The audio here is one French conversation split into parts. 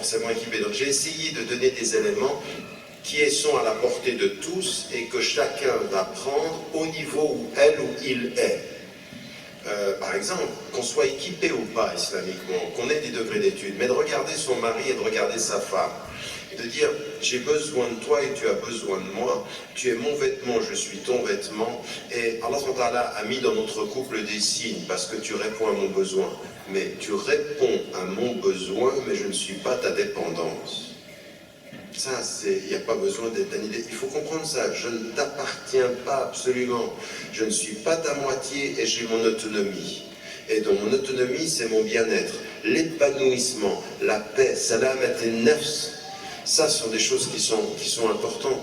forcément équipé. Donc j'ai essayé de donner des éléments qui sont à la portée de tous et que chacun va prendre au niveau où elle ou il est. Par exemple, qu'on soit équipé ou pas islamiquement, qu'on ait des degrés d'études, mais de regarder son mari et de regarder sa femme, et de dire j'ai besoin de toi et tu as besoin de moi, tu es mon vêtement, je suis ton vêtement, et Allah subhanahu wa ta'ala a mis dans notre couple des signes parce que tu réponds à mon besoin, mais tu réponds à mon besoin, mais je ne suis pas ta dépendance. Ça, il n'y a pas besoin d'être un idée. Il faut comprendre ça. Je ne t'appartiens pas absolument. Je ne suis pas ta moitié et j'ai mon autonomie. Et dans mon autonomie, c'est mon bien-être, l'épanouissement, la paix, salamat al-nafs. Ça, ce sont des choses qui sont importantes.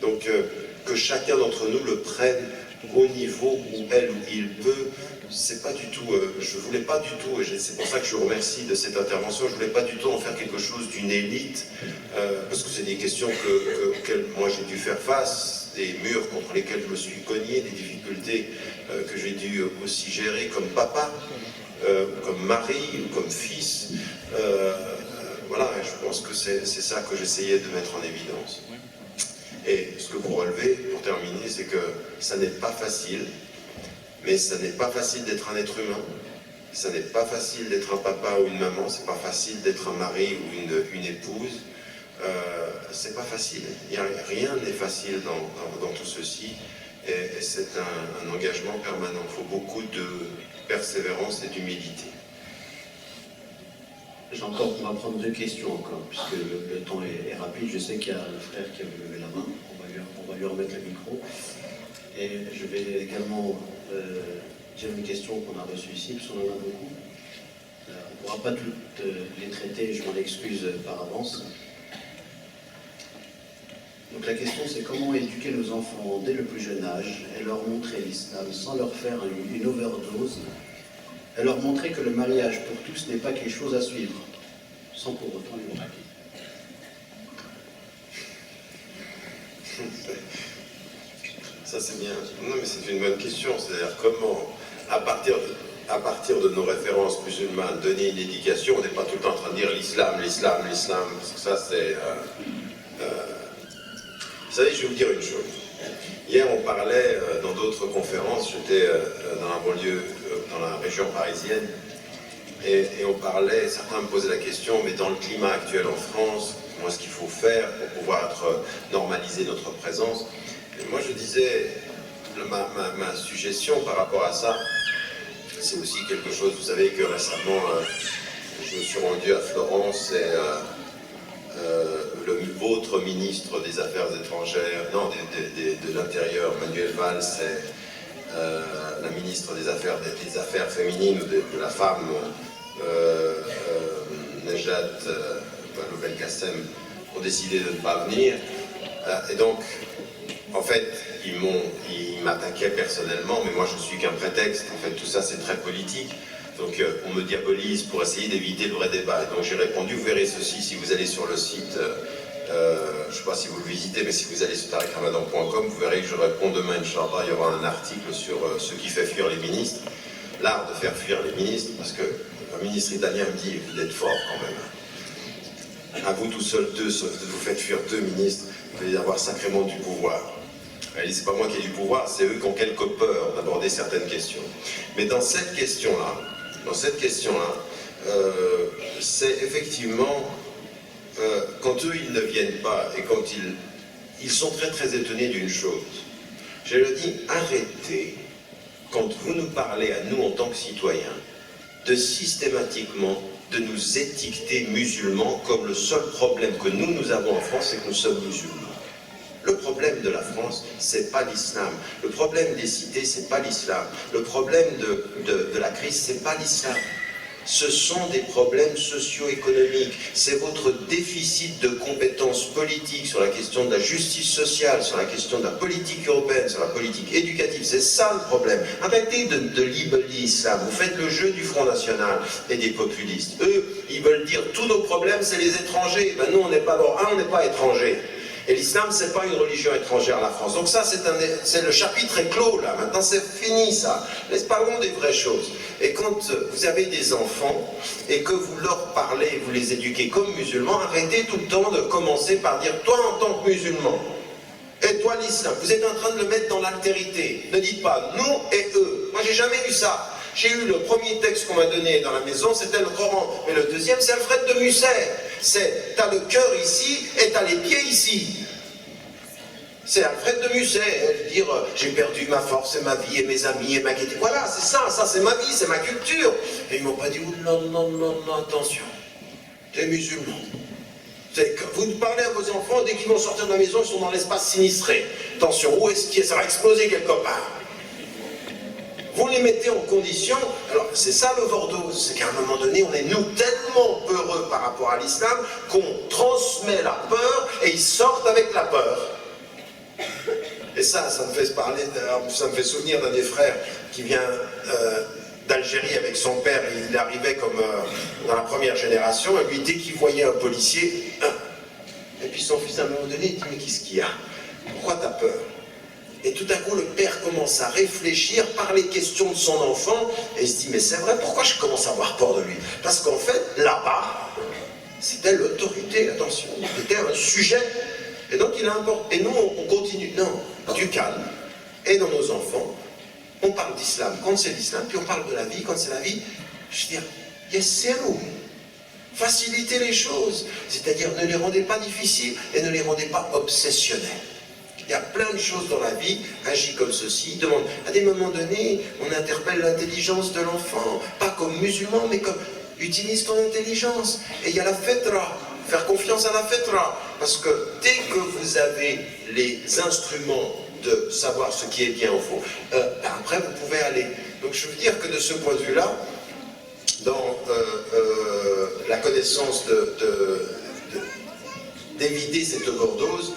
Donc, que chacun d'entre nous le prenne au niveau où elle ou il peut. C'est pas du tout, je voulais pas du tout, et c'est pour ça que je vous remercie de cette intervention, je voulais pas du tout en faire quelque chose d'une élite, parce que c'est des questions auxquelles moi j'ai dû faire face, des murs contre lesquels je me suis cogné, des difficultés que j'ai dû aussi gérer comme papa, comme mari, ou comme fils. Voilà, et je pense que c'est ça que j'essayais de mettre en évidence. Et ce que vous relevez, pour terminer, c'est que ça n'est pas facile. Mais ça n'est pas facile d'être un être humain, ça n'est pas facile d'être un papa ou une maman, c'est pas facile d'être un mari ou une épouse, c'est pas facile, rien n'est facile dans tout ceci, et c'est un engagement permanent, il faut beaucoup de persévérance et d'humilité. On va prendre 2 questions encore, puisque le temps est rapide. Je sais qu'il y a un frère qui a levé la main, on va lui remettre le micro. Et je vais également dire une question qu'on a reçue ici, parce qu'on en a beaucoup. On ne pourra pas toutes les traiter, je m'en excuse par avance. Donc la question, c'est comment éduquer nos enfants dès le plus jeune âge et leur montrer l'islam sans leur faire une overdose, et leur montrer que le mariage pour tous n'est pas quelque chose à suivre, sans pour autant les braquer. Ça c'est bien. Non mais c'est une bonne question, c'est-à-dire comment, à partir de nos références musulmanes, donner une éducation, on n'est pas tout le temps en train de dire l'islam, l'islam, l'islam, parce que ça c'est... Vous savez, je vais vous dire une chose. Hier on parlait dans d'autres conférences, j'étais dans la banlieue, dans la région parisienne, et on parlait, certains me posaient la question, mais dans le climat actuel en France, comment est-ce qu'il faut faire pour pouvoir normaliser notre présence? Et moi je disais, ma suggestion par rapport à ça, c'est aussi quelque chose, vous savez que récemment, je me suis rendu à Florence et votre ministre des Affaires étrangères, non, de l'Intérieur, Manuel Valls, et la ministre des Affaires féminines, de la femme, Nejat Vallaud-Belkacem, ont décidé de ne pas venir. Et donc, en fait, ils m'attaquaient personnellement, mais moi je suis qu'un prétexte. En fait, tout ça c'est très politique. Donc on me diabolise pour essayer d'éviter le vrai débat. Et donc j'ai répondu, vous verrez ceci si vous allez sur le site, je ne sais pas si vous le visitez, mais si vous allez sur tarikramadan.com, vous verrez que je réponds demain, Inch'Allah, il y aura un article sur ce qui fait fuir les ministres, l'art de faire fuir les ministres, parce que un ministre italien me dit, vous êtes fort quand même. À vous tout seul, vous faites fuir 2 ministres, vous allez avoir sacrément du pouvoir. C'est pas moi qui ai du pouvoir, c'est eux qui ont quelque peur d'aborder certaines questions. Mais dans cette question-là, c'est effectivement, quand eux ils ne viennent pas et quand ils sont très très étonnés d'une chose. Je leur dis, arrêtez, quand vous nous parlez à nous en tant que citoyens, de systématiquement de nous étiqueter musulmans comme le seul problème que nous avons en France, c'est que nous sommes musulmans. Le problème de la France, c'est pas l'islam. Le problème des cités, c'est pas l'islam. Le problème de la crise, c'est pas l'islam. Ce sont des problèmes socio-économiques. C'est votre déficit de compétences politiques sur la question de la justice sociale, sur la question de la politique européenne, sur la politique éducative. C'est ça le problème. Arrêtez de libeller l'islam. Vous faites le jeu du Front National et des populistes. Eux, ils veulent dire tous nos problèmes, c'est les étrangers. Ben nous, on n'est pas étrangers. Et l'islam, c'est pas une religion étrangère à la France. Donc ça, c'est le chapitre est clos là. Maintenant, c'est fini ça. Mais parlons des vraies choses. Et quand vous avez des enfants et que vous leur parlez, vous les éduquez comme musulmans, arrêtez tout le temps de commencer par dire toi en tant que musulman. Et toi l'islam, vous êtes en train de le mettre dans l'altérité. Ne dites pas nous et eux. Moi, j'ai jamais eu ça. J'ai eu le premier texte qu'on m'a donné dans la maison, c'était le Coran. Mais le deuxième, c'est Alfred de Musset. C'est, t'as le cœur ici et t'as les pieds ici. C'est Alfred de Musset, dire j'ai perdu ma force et ma vie et mes amis et ma gaieté. Voilà, c'est ça c'est ma vie, c'est ma culture. Et ils m'ont pas dit, oh, non, non, non, non, attention, t'es musulman. Vous parlez à vos enfants, dès qu'ils vont sortir de la maison, ils sont dans l'espace sinistré. Attention, où est-ce qu'il ça va exploser quelque part. Vous les mettez en condition, alors c'est ça l'overdose, c'est qu'à un moment donné, on est nous tellement peureux par rapport à l'islam qu'on transmet la peur et ils sortent avec la peur. Et ça me fait souvenir d'un des frères qui vient d'Algérie avec son père, il arrivait comme dans la première génération, et lui dès qu'il voyait un policier, et puis son fils à un moment donné, il dit mais qu'est-ce qu'il y a? Pourquoi t'as peur? Et tout à coup, le père commence à réfléchir par les questions de son enfant, et il se dit, mais c'est vrai, pourquoi je commence à avoir peur de lui? Parce qu'en fait, là-bas, c'était l'autorité, attention, c'était un sujet. Et donc, il importe. Et nous, on continue. Non, du calme. Et dans nos enfants, on parle d'islam quand c'est l'islam, puis on parle de la vie quand c'est la vie. Je veux dire, yessérou. Facilitez les choses. C'est-à-dire, ne les rendez pas difficiles et ne les rendez pas obsessionnels. Il y a plein de choses dans la vie, agis comme ceci, demande. À des moments donnés, on interpelle l'intelligence de l'enfant, pas comme musulman, mais comme utilise ton intelligence. Et il y a la fitra, faire confiance à la fitra. Parce que dès que vous avez les instruments de savoir ce qui est bien ou faux, après vous pouvez aller. Donc je veux dire que de ce point de vue-là, dans la connaissance d'éviter cette overdose,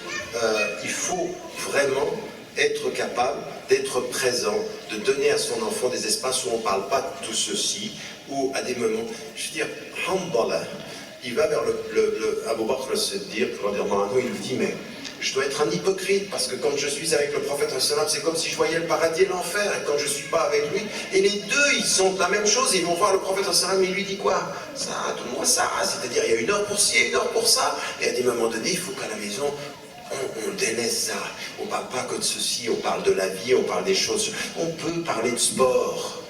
il faut vraiment être capable d'être présent, de donner à son enfant des espaces où on ne parle pas de tout ceci, ou à des moments, je veux dire, Hamdallah, il va vers Abu Bakr al-Siddiq, il lui dit, mais je dois être un hypocrite, parce que quand je suis avec le prophète, c'est comme si je voyais le paradis et l'enfer, et quand je ne suis pas avec lui, et les deux, ils sont la même chose, ils vont voir le prophète, mais il lui dit quoi? Ça, donne-moi ça, c'est-à-dire il y a une heure pour ci, une heure pour ça, et à des moments donnés, il faut qu'à la maison, on délaisse ça, on ne parle pas que de ceci, on parle de la vie, on parle des choses, on peut parler de sport.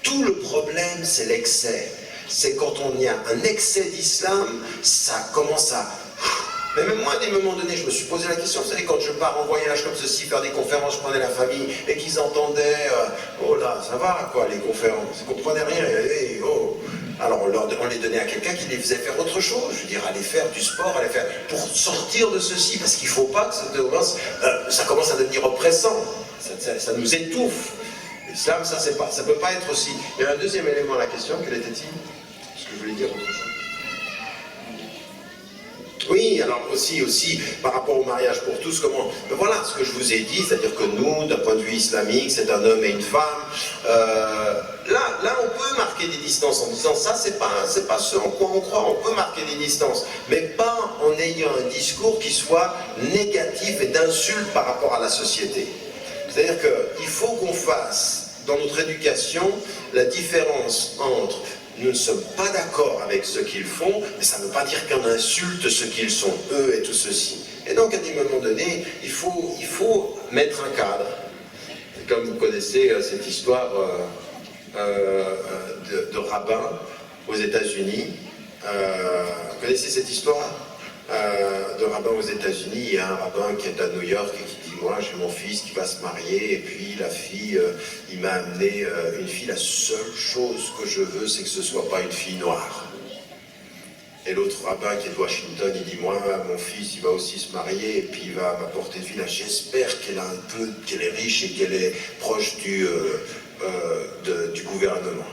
Tout le problème, c'est l'excès. C'est quand on y a un excès d'islam, ça commence à... Mais même moi, à des moments donnés, je me suis posé la question, vous savez, quand je pars en voyage comme ceci, faire des conférences, je prenais la famille, et qu'ils entendaient, oh là, ça va quoi, les conférences, ils ne comprenaient rien, et, oh. Alors on les donnait à quelqu'un qui les faisait faire autre chose, je veux dire, aller faire du sport, aller faire, pour sortir de ceci, parce qu'il ne faut pas que ça commence à devenir oppressant, ça nous étouffe. L'islam, ça peut pas être aussi. Il y a un deuxième élément à la question, quel était-il? Ce que je voulais dire autre chose. Oui, alors aussi, par rapport au mariage pour tous, comment... Voilà ce que je vous ai dit, c'est-à-dire que nous, d'un point de vue islamique, c'est un homme et une femme. Là, on peut marquer des distances en disant ça, c'est pas ce en quoi on croit, on peut marquer des distances, mais pas en ayant un discours qui soit négatif et d'insulte par rapport à la société. C'est-à-dire qu'il faut qu'on fasse, dans notre éducation, la différence entre nous ne sommes pas d'accord avec ce qu'ils font, mais ça ne veut pas dire qu'on insulte ce qu'ils sont, eux et tout ceci. Et donc, à des moments donnés, il faut mettre un cadre. Et comme vous connaissez cette histoire de rabbin aux États-Unis, vous connaissez cette histoire de rabbin aux États-Unis? Il y a un rabbin qui est à New York et qui dit, moi j'ai mon fils qui va se marier, et puis la fille, il m'a amené une fille, la seule chose que je veux, c'est que ce ne soit pas une fille noire. Et l'autre rabbin qui est de Washington, il dit, moi mon fils il va aussi se marier, et puis il va m'apporter une fille, là j'espère qu'elle est riche et qu'elle est proche du gouvernement.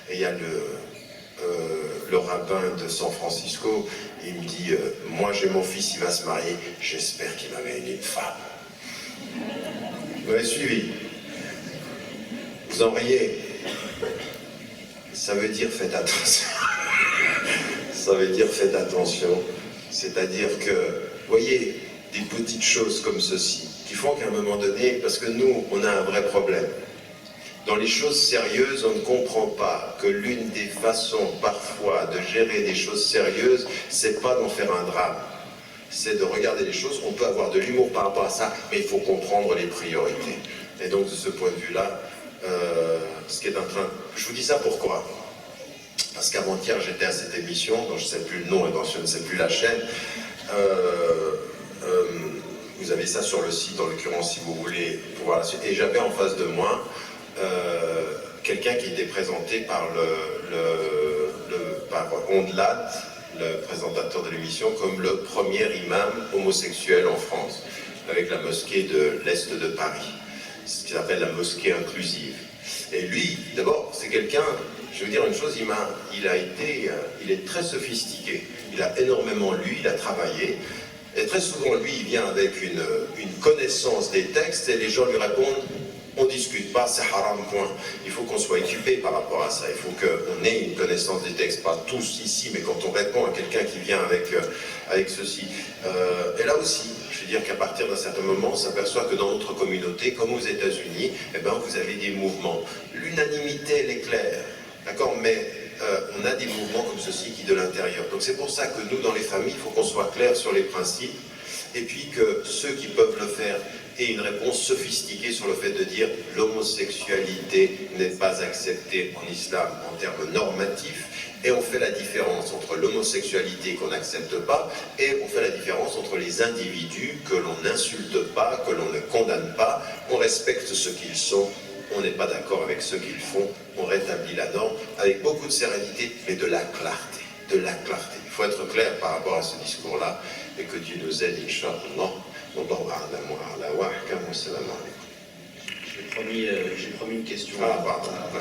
Et il y a le rabbin de San Francisco, il me dit, moi j'ai mon fils, il va se marier, j'espère qu'il m'amène une femme. Vous m'avez suivi? Vous en riez? Ça veut dire faites attention. Ça veut dire faites attention. C'est-à-dire que, vous voyez, des petites choses comme ceci, qui font qu'à un moment donné, parce que nous, on a un vrai problème. Dans les choses sérieuses, on ne comprend pas que l'une des façons parfois de gérer des choses sérieuses, c'est pas d'en faire un drame. C'est de regarder les choses, on peut avoir de l'humour par rapport à ça, mais il faut comprendre les priorités. Et donc de ce point de vue-là, ce qui est en train... Je vous dis ça pourquoi? Parce qu'avant-hier, j'étais à cette émission, dont je ne sais plus le nom et dont je ne sais plus la chaîne. Vous avez ça sur le site, en l'occurrence, si vous voulez pouvoir la suite. Et j'avais en face de moi quelqu'un qui était présenté par par Ondelat, le présentateur de l'émission, comme le premier imam homosexuel en France, avec la mosquée de l'Est de Paris, ce qu'il appelle la mosquée inclusive. Et lui, d'abord, c'est quelqu'un, je veux dire une chose, il est très sophistiqué, il a énormément lu, il a travaillé, et très souvent, lui, il vient avec une connaissance des textes, et les gens lui répondent, on ne discute pas, c'est haram, point. Il faut qu'on soit équipé par rapport à ça, il faut qu'on ait une connaissance des textes, pas tous ici, mais quand on répond à quelqu'un qui vient avec ceci. Et là aussi, je veux dire qu'à partir d'un certain moment, on s'aperçoit que dans notre communauté, comme aux États-Unis, eh ben, vous avez des mouvements. L'unanimité, elle est claire, d'accord, mais on a des mouvements comme ceci qui de l'intérieur. Donc c'est pour ça que nous, dans les familles, il faut qu'on soit clair sur les principes, et puis que ceux qui peuvent le faire aient une réponse sophistiquée sur le fait de dire l'homosexualité n'est pas acceptée en islam en termes normatifs, et on fait la différence entre l'homosexualité qu'on n'accepte pas, et on fait la différence entre les individus que l'on n'insulte pas, que l'on ne condamne pas, on respecte ce qu'ils sont, on n'est pas d'accord avec ce qu'ils font, on rétablit la norme avec beaucoup de sérénité, mais de la clarté, de la clarté. Il faut être clair par rapport à ce discours-là, et que Dieu nous aide, Inch'Allah. J'ai promis une question à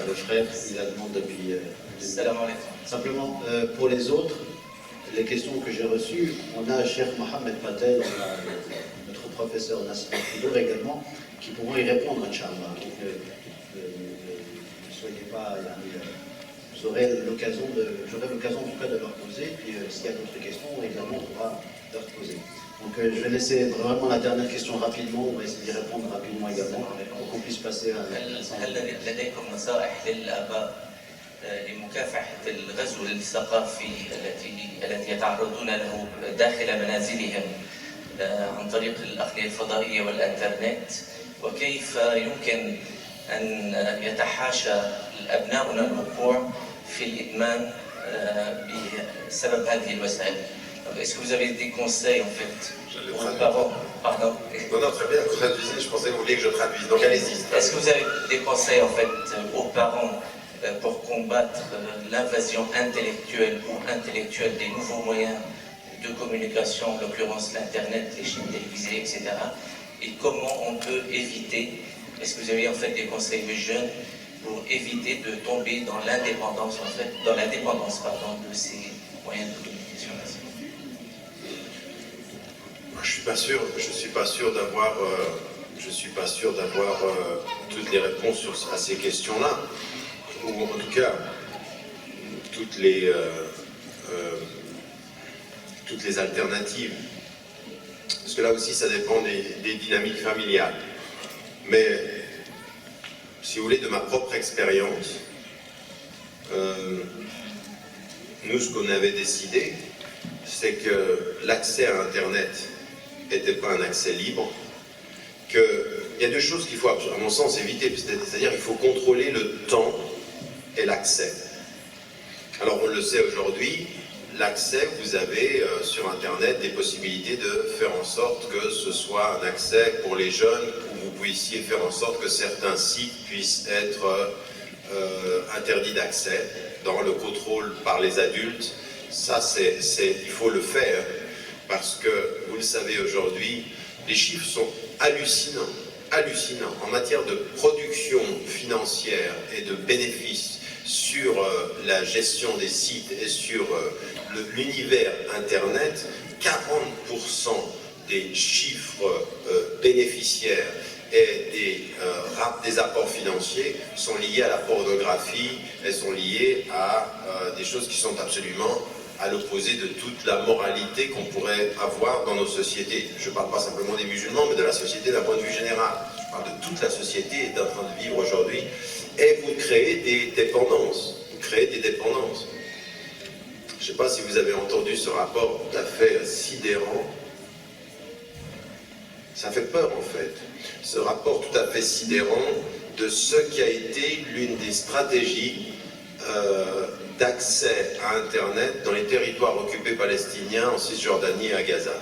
le frère, il la demande depuis... Simplement, pour les autres, les questions que j'ai reçues, on a Cheikh Mohamed Patel, on a notre professeur Nasser Fidour également, qui pourront y répondre, Inch'Allah. Donc, ne soyez pas... J'aurai l'occasion en tout cas de leur poser, puis s'il y a d'autres questions, évidemment, on pourra leur poser. Donc je vais laisser vraiment la dernière question rapidement, on va essayer d'y répondre rapidement également, pour qu'on puisse passer à... هل لديكم نصائح للآباء لمكافحة الغزو الثقافي الذي يتعرضون له داخل منازلهم عن طريق الأقنية الفضائية والإنترنت، وكيف يمكن أن يتحاشى أبناؤنا الوقوع في الإدمان بسبب هذه الوسائل؟ Est-ce que vous avez des conseils en fait aux parents? Pardon. Non, très bien, vous traduisez, je pensais que vous vouliez que je traduise, donc allez-y. Est-ce que vous avez des conseils en fait aux parents pour combattre l'invasion intellectuelle ou intellectuelle des nouveaux moyens de communication, en l'occurrence l'internet, les chaînes télévisées, etc. Et comment on peut éviter, est-ce que vous avez en fait des conseils aux jeunes pour éviter de tomber dans l'indépendance en fait, dans la dépendance pardon, de ces moyens de communication? Je suis pas sûr d'avoir toutes les réponses à ces questions-là, ou en tout cas toutes les alternatives, parce que là aussi ça dépend des dynamiques familiales. Mais si vous voulez, de ma propre expérience, nous ce qu'on avait décidé, c'est que l'accès à Internet n'était pas un accès libre, qu'il y a deux choses qu'il faut, à mon sens, éviter, c'est-à-dire qu'il faut contrôler le temps et l'accès. Alors on le sait aujourd'hui, l'accès, vous avez sur Internet des possibilités de faire en sorte que ce soit un accès pour les jeunes, où vous puissiez faire en sorte que certains sites puissent être interdits d'accès dans le contrôle par les adultes. Ça, il faut le faire, parce que, vous le savez aujourd'hui, les chiffres sont hallucinants, hallucinants en matière de production financière et de bénéfices sur la gestion des sites et sur l'univers Internet. 40% des chiffres bénéficiaires et des apports financiers sont liés à la pornographie, elles sont liées à des choses qui sont absolument à l'opposé de toute la moralité qu'on pourrait avoir dans nos sociétés. Je ne parle pas simplement des musulmans, mais de la société d'un point de vue général. Je parle de toute la société qui est en train de vivre aujourd'hui. Et vous créez des dépendances. Vous créez des dépendances. Je ne sais pas si vous avez entendu ce rapport tout à fait sidérant. Ça fait peur en fait. Ce rapport tout à fait sidérant de ce qui a été l'une des stratégies d'accès à Internet dans les territoires occupés palestiniens en Cisjordanie et à Gaza.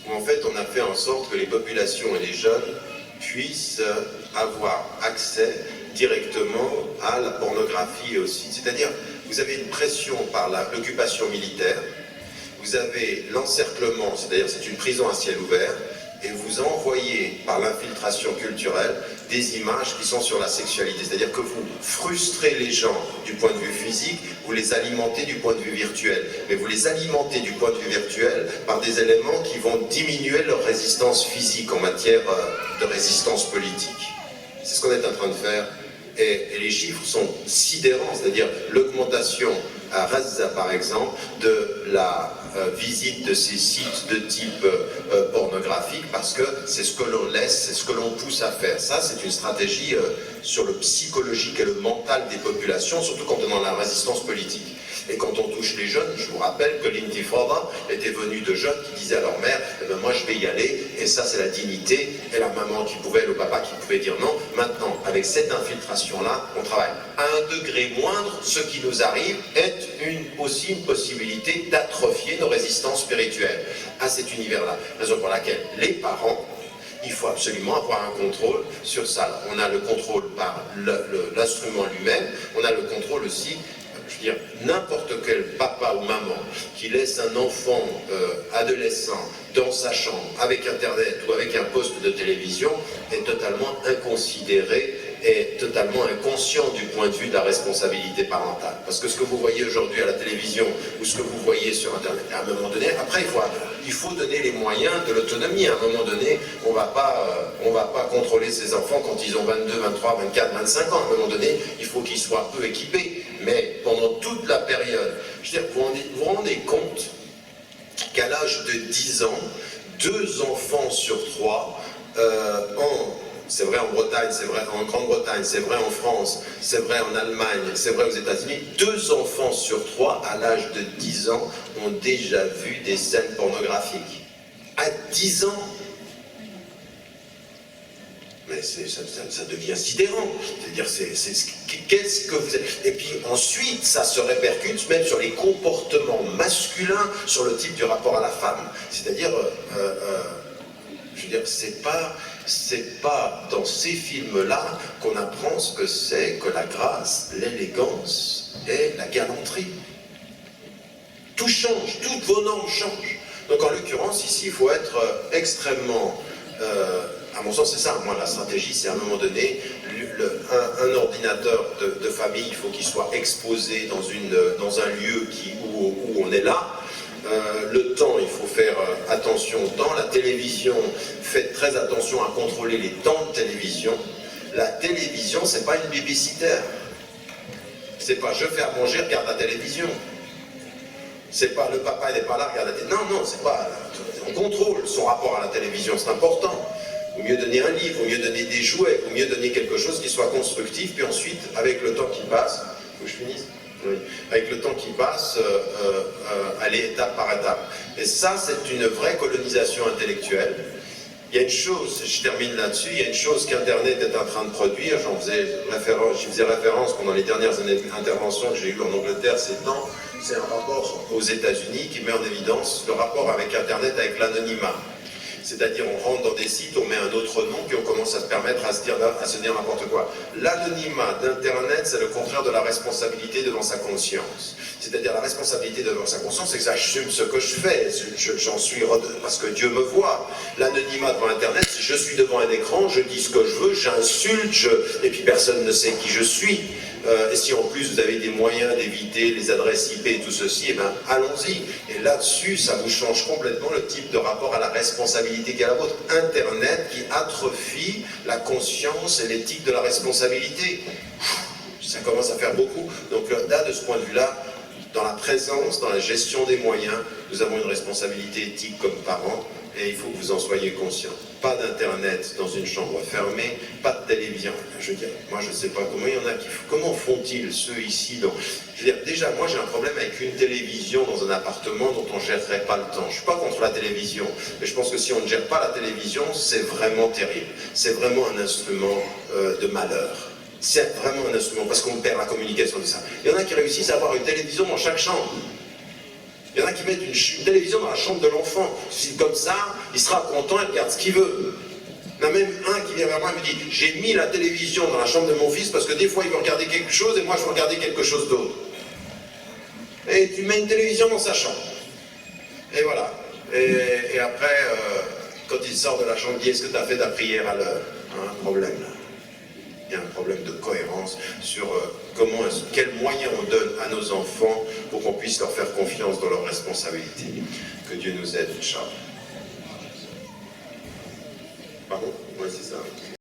Où en fait on a fait en sorte que les populations et les jeunes puissent avoir accès directement à la pornographie aussi. C'est-à-dire, vous avez une pression par l'occupation militaire, vous avez l'encerclement, c'est-à-dire c'est une prison à ciel ouvert, et vous envoyez par l'infiltration culturelle des images qui sont sur la sexualité. C'est-à-dire que vous frustrez les gens du point de vue physique, vous les alimentez du point de vue virtuel. Mais vous les alimentez du point de vue virtuel par des éléments qui vont diminuer leur résistance physique en matière de résistance politique. C'est ce qu'on est en train de faire. Et les chiffres sont sidérants, c'est-à-dire l'augmentation à Gaza par exemple de la visite de ces sites de type pornographique, parce que c'est ce que l'on laisse, c'est ce que l'on pousse à faire. Ça, c'est une stratégie sur le psychologique et le mental des populations, surtout quand on est dans la résistance politique. Et quand on touche les jeunes, je vous rappelle que l'intifada était venue de jeunes qui disaient à leur mère, eh ben moi je vais y aller, et ça c'est la dignité, et la maman qui pouvait, le papa qui pouvait dire non. Maintenant, avec cette infiltration-là, on travaille. À un degré moindre, ce qui nous arrive est aussi une possibilité d'atrophier nos résistances spirituelles à cet univers-là. Raison pour laquelle les parents, il faut absolument avoir un contrôle sur ça. On a le contrôle par l'instrument lui-même, on a le contrôle aussi. Je veux dire, n'importe quel papa ou maman qui laisse un enfant adolescent dans sa chambre avec Internet ou avec un poste de télévision est totalement inconsidéré et totalement inconscient du point de vue de la responsabilité parentale. Parce que ce que vous voyez aujourd'hui à la télévision ou ce que vous voyez sur Internet, à un moment donné, après il faut donner les moyens de l'autonomie. À un moment donné, on va pas contrôler ces enfants quand ils ont 22, 23, 24, 25 ans. À un moment donné, il faut qu'ils soient peu équipés. Mais pendant toute la période, je veux dire, vous vous rendez compte qu'à l'âge de 10 ans, 2 enfants sur 3 c'est vrai en Bretagne, c'est vrai en Grande-Bretagne, c'est vrai en France, c'est vrai en Allemagne, c'est vrai aux États-Unis, 2 enfants sur 3 à l'âge de 10 ans ont déjà vu des scènes pornographiques. À 10 ans. Mais ça devient sidérant. C'est-à-dire, qu'est-ce que vous êtes... Et puis ensuite, ça se répercute même sur les comportements masculins, sur le type du rapport à la femme. C'est-à-dire, je veux dire, c'est pas dans ces films-là qu'on apprend ce que c'est que la grâce, l'élégance et la galanterie. Tout change, toutes vos normes changent. Donc en l'occurrence, ici, il faut être extrêmement... à mon sens, c'est ça. Moi, la stratégie, c'est à un moment donné, un ordinateur de famille, il faut qu'il soit exposé dans un lieu où on est là. Le temps, il faut faire attention au temps. La télévision, faites très attention à contrôler les temps de télévision. La télévision, c'est pas une babysitter. C'est pas je fais à manger, regarde la télévision. C'est pas le papa n'est pas là, regarde la télévision. Non, c'est pas. On contrôle son rapport à la télévision, c'est important. Il vaut mieux donner un livre, il vaut mieux donner des jouets, il vaut mieux donner quelque chose qui soit constructif, puis ensuite, avec le temps qui passe, faut que je finisse. Oui. Avec le temps qui passe, aller étape par étape. Et ça, c'est une vraie colonisation intellectuelle. Il y a une chose, je termine là-dessus, il y a une chose qu'Internet est en train de produire, j'y faisais référence pendant les dernières interventions que j'ai eues en Angleterre ces temps, c'est un rapport aux États-Unis qui met en évidence le rapport avec Internet, avec l'anonymat. C'est-à-dire on rentre dans des sites, on met un autre nom, puis on commence à se permettre à se dire n'importe quoi. L'anonymat d'Internet, c'est le contraire de la responsabilité devant sa conscience. C'est-à-dire la responsabilité devant sa conscience, c'est que j'assume ce que je fais, j'en suis parce que Dieu me voit. L'anonymat devant Internet, c'est je suis devant un écran, je dis ce que je veux, j'insulte, et puis personne ne sait qui je suis. Et si en plus vous avez des moyens d'éviter les adresses IP et tout ceci, eh bien allons-y. Et là-dessus, ça vous change complètement le type de rapport à la responsabilité qui est la vôtre. Internet qui atrophie la conscience et l'éthique de la responsabilité. Ça commence à faire beaucoup. Donc là, de ce point de vue-là, Dans la présence, dans la gestion des moyens, nous avons une responsabilité éthique comme parents, et il faut que vous en soyez conscients. Pas d'internet dans une chambre fermée, pas de télévision. Je veux dire, moi je ne sais pas comment il y en a qui... Comment font-ils ceux ici donc, je veux dire, déjà, moi j'ai un problème avec une télévision dans un appartement dont on ne gérerait pas le temps. Je ne suis pas contre la télévision, mais je pense que si on ne gère pas la télévision, c'est vraiment terrible. C'est vraiment un instrument de malheur. C'est vraiment un instrument, parce qu'on perd la communication de ça. Il y en a qui réussissent à avoir une télévision dans chaque chambre. Il y en a qui mettent une télévision dans la chambre de l'enfant. Comme ça, il sera content, il regarde ce qu'il veut. Il y en a même un qui vient vers moi et me dit « J'ai mis la télévision dans la chambre de mon fils parce que des fois il veut regarder quelque chose et moi je veux regarder quelque chose d'autre. » Et tu mets une télévision dans sa chambre. Et voilà. Et après, quand il sort de la chambre, il dit « Est-ce que tu as fait ta prière à l'heure ?» Un problème là. Il y a un problème de cohérence sur quels moyens on donne à nos enfants pour qu'on puisse leur faire confiance dans leurs responsabilités. Que Dieu nous aide, Inch'Allah.